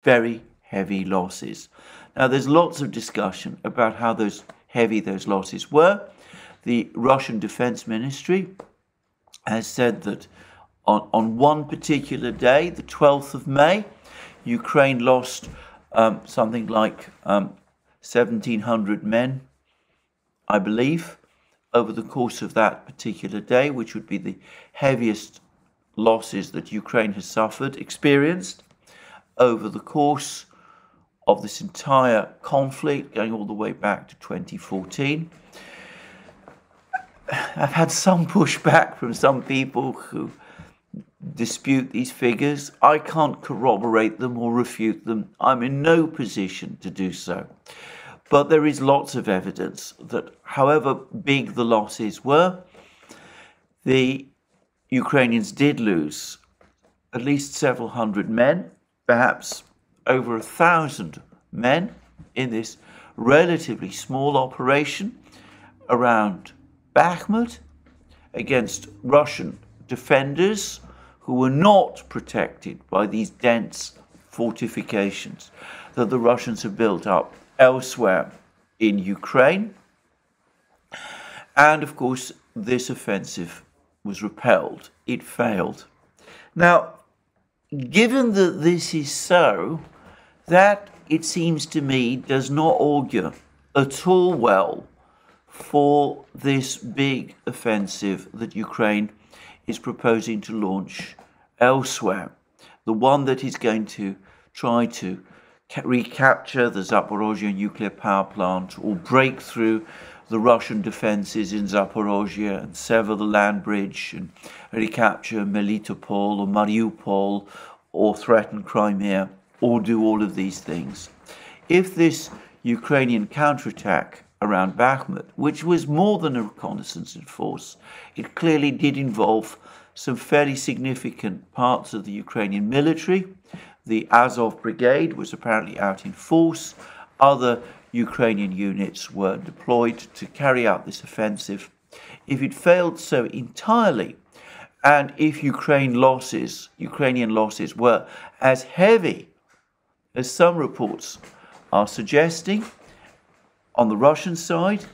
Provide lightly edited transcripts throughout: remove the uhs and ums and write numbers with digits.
very heavy losses. Now, there's lots of discussion about how heavy those losses were. The Russian Defense Ministry has said that on one particular day, the 12th of May, Ukraine lost something like 1,700 men, I believe, over the course of that particular day, which would be the heaviest losses that Ukraine has experienced over the course of this entire conflict, going all the way back to 2014. I've had some pushback from some people who dispute these figures. I can't corroborate them or refute them. I'm in no position to do so. But there is lots of evidence that however big the losses were, the Ukrainians did lose at least several hundred men, perhaps over 1,000 men in this relatively small operation around Bakhmut against Russian defenders who were not protected by these dense fortifications that the Russians have built up elsewhere in Ukraine. And of course, this offensive was repelled. It failed. Now, given that this is so, that, it seems to me, does not augur at all well for this big offensive that Ukraine is proposing to launch elsewhere. The one that is going to try to recapture the Zaporozhye nuclear power plant or break through the Russian defenses in Zaporozhye and sever the land bridge and recapture Melitopol or Mariupol or threaten Crimea or do all of these things. If this Ukrainian counterattack around Bakhmut, which was more than a reconnaissance in force, it clearly did involve some fairly significant parts of the Ukrainian military. The Azov Brigade was apparently out in force. Other Ukrainian units were deployed to carry out this offensive. If it failed so entirely, and if Ukrainian losses were as heavy as some reports are suggesting on the Russian side,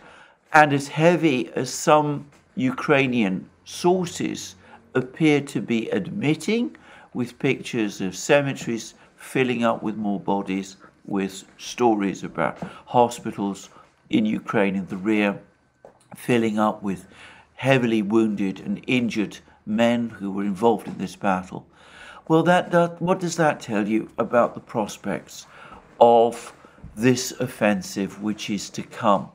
and as heavy as some Ukrainian sources appear to be admitting, with pictures of cemeteries filling up with more bodies, with stories about hospitals in Ukraine in the rear filling up with heavily wounded and injured men who were involved in this battle. Well, what does that tell you about the prospects of this offensive which is to come?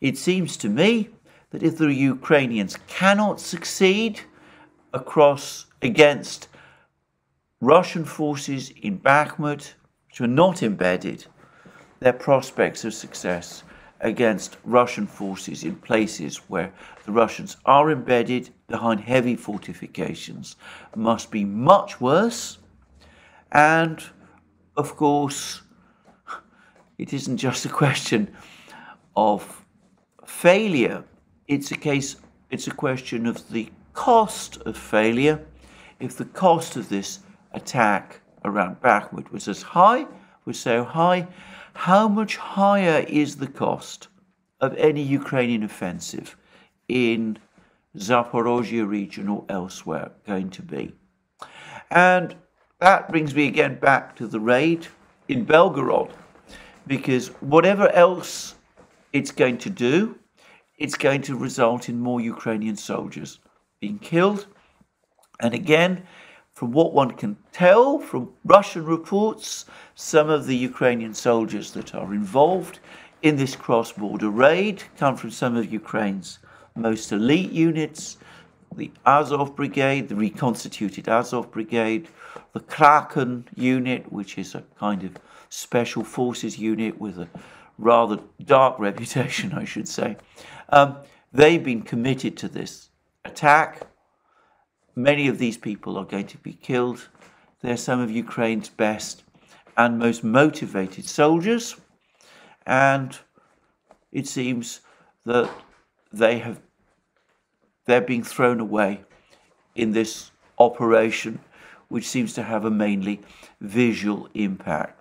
It seems to me that if the Ukrainians cannot succeed against Russian forces in Bakhmut, which are not embedded, their prospects of success against Russian forces in places where the Russians are embedded behind heavy fortifications must be much worse. And, of course, it isn't just a question of failure. It's a question of the cost of failure. If the cost of this attack around Bakhmut was so high, how much higher is the cost of any Ukrainian offensive in Zaporozhye region or elsewhere going to be? And that brings me again back to the raid in Belgorod, because whatever else it's going to do, it's going to result in more Ukrainian soldiers being killed. And again, from what one can tell from Russian reports, some of the Ukrainian soldiers that are involved in this cross-border raid come from some of Ukraine's most elite units, the Azov Brigade, the reconstituted Azov Brigade, the Kraken unit, which is a kind of special forces unit with a rather dark reputation, I should say. They've been committed to this attack. Many of these people are going to be killed. They're some of Ukraine's best and most motivated soldiers. And it seems that they're being thrown away in this operation, which seems to have a mainly visual impact.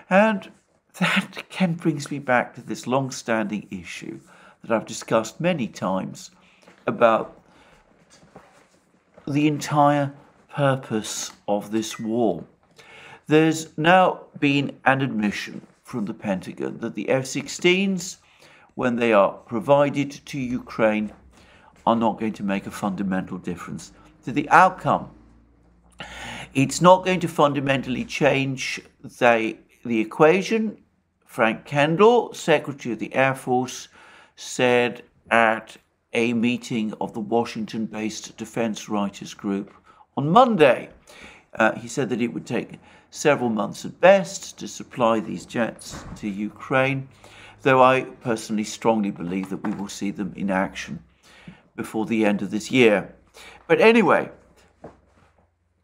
And that again brings me back to this long-standing issue that I've discussed many times about the entire purpose of this war. There's now been an admission from the Pentagon that the F-16s, when they are provided to Ukraine, are not going to make a fundamental difference to the outcome. It's not going to fundamentally change the equation. Frank Kendall, Secretary of the Air Force, said at a meeting of the Washington-based Defense Writers Group on Monday. He said that it would take several months at best to supply these jets to Ukraine, though I personally strongly believe that we will see them in action before the end of this year. But anyway,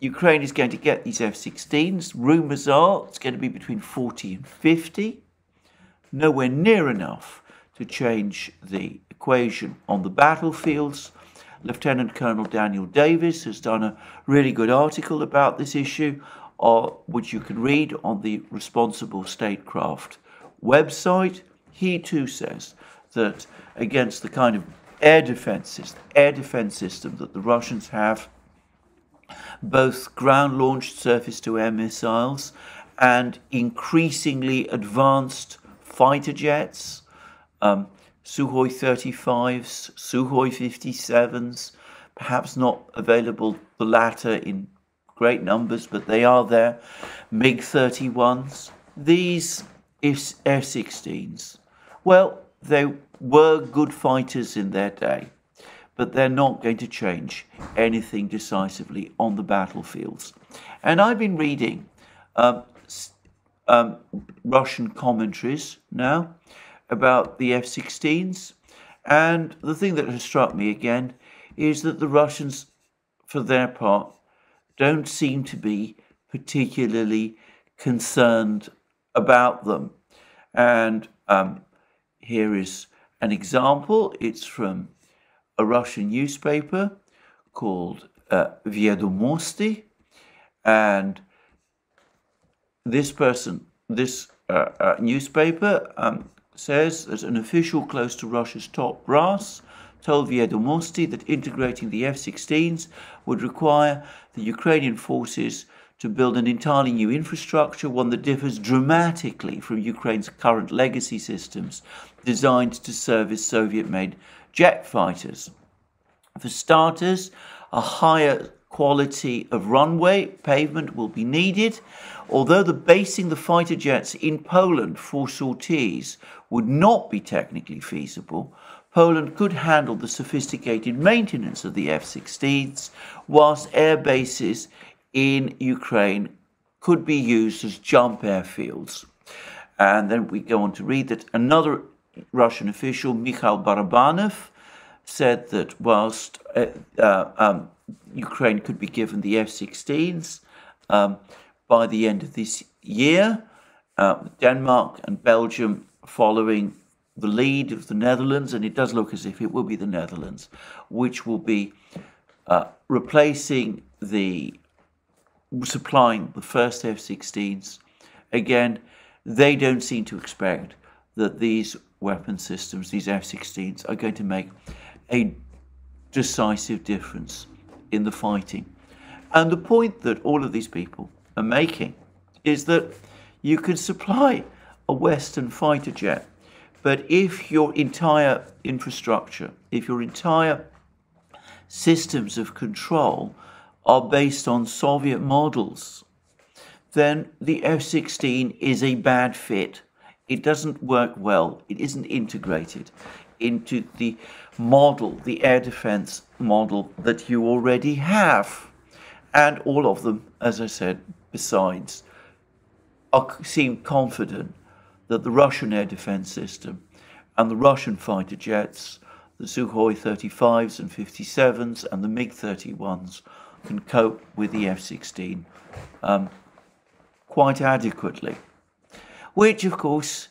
Ukraine is going to get these F-16s. Rumours are it's going to be between 40 and 50. Nowhere near enough to change the equation on the battlefields. Lieutenant Colonel Daniel Davis has done a really good article about this issue, which you can read on the Responsible Statecraft website. He too says that against the kind of air defense system that the Russians have, both ground-launched surface-to-air missiles and increasingly advanced fighter jets, Sukhoi 35s, Sukhoi 57s, perhaps not available the latter in great numbers, but they are there, MiG 31s. These F-16s, well, they were good fighters in their day, but they're not going to change anything decisively on the battlefields. And I've been reading Russian commentaries now about the F-16s, and the thing that has struck me again is that the Russians, for their part, don't seem to be particularly concerned about them. And here is an example. It's from a Russian newspaper called Vedomosti, and this newspaper says that an official close to Russia's top brass told Vedomosti that integrating the F-16s would require the Ukrainian forces to build an entirely new infrastructure, one that differs dramatically from Ukraine's current legacy systems designed to service Soviet-made jet fighters. For starters, a higher quality of runway pavement will be needed. Although the basing the fighter jets in Poland for sorties would not be technically feasible, Poland could handle the sophisticated maintenance of the F-16s, whilst air bases in Ukraine could be used as jump airfields. And then we go on to read that another Russian official, Mikhail Barabanov, said that whilst Ukraine could be given the F-16s by the end of this year, Denmark and Belgium following the lead of the Netherlands, and it does look as if it will be the Netherlands, which will be supplying the first F-16s. Again, they don't seem to expect that these weapon systems, these F-16s, are going to make a decisive difference in the fighting. And the point that all of these people are making is that you can supply a Western fighter jet, but if your entire infrastructure, if your entire systems of control are based on Soviet models, then the F-16 is a bad fit. It doesn't work well. It isn't integrated into the model, the air defense model that you already have. And all of them, as I said, besides, seem confident that the Russian air defense system and the Russian fighter jets, the Sukhoi 35s and 57s and the MiG 31s, can cope with the F-16 quite adequately. Which, of course,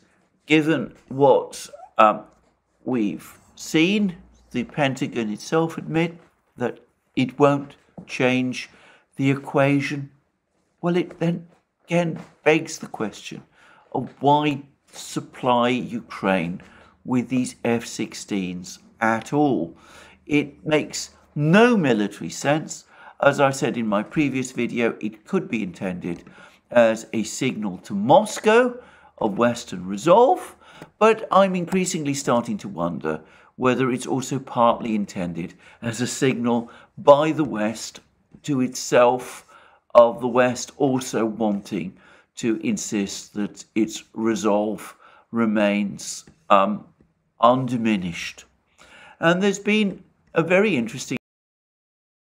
given what we've seen, the Pentagon itself admit that it won't change the equation, well, it then again begs the question of why supply Ukraine with these F-16s at all. It makes no military sense. As I said in my previous video, it could be intended as a signal to Moscow of Western resolve, but I'm increasingly starting to wonder whether it's also partly intended as a signal by the West to itself, of the West also wanting to insist that its resolve remains undiminished. And there's been a very interesting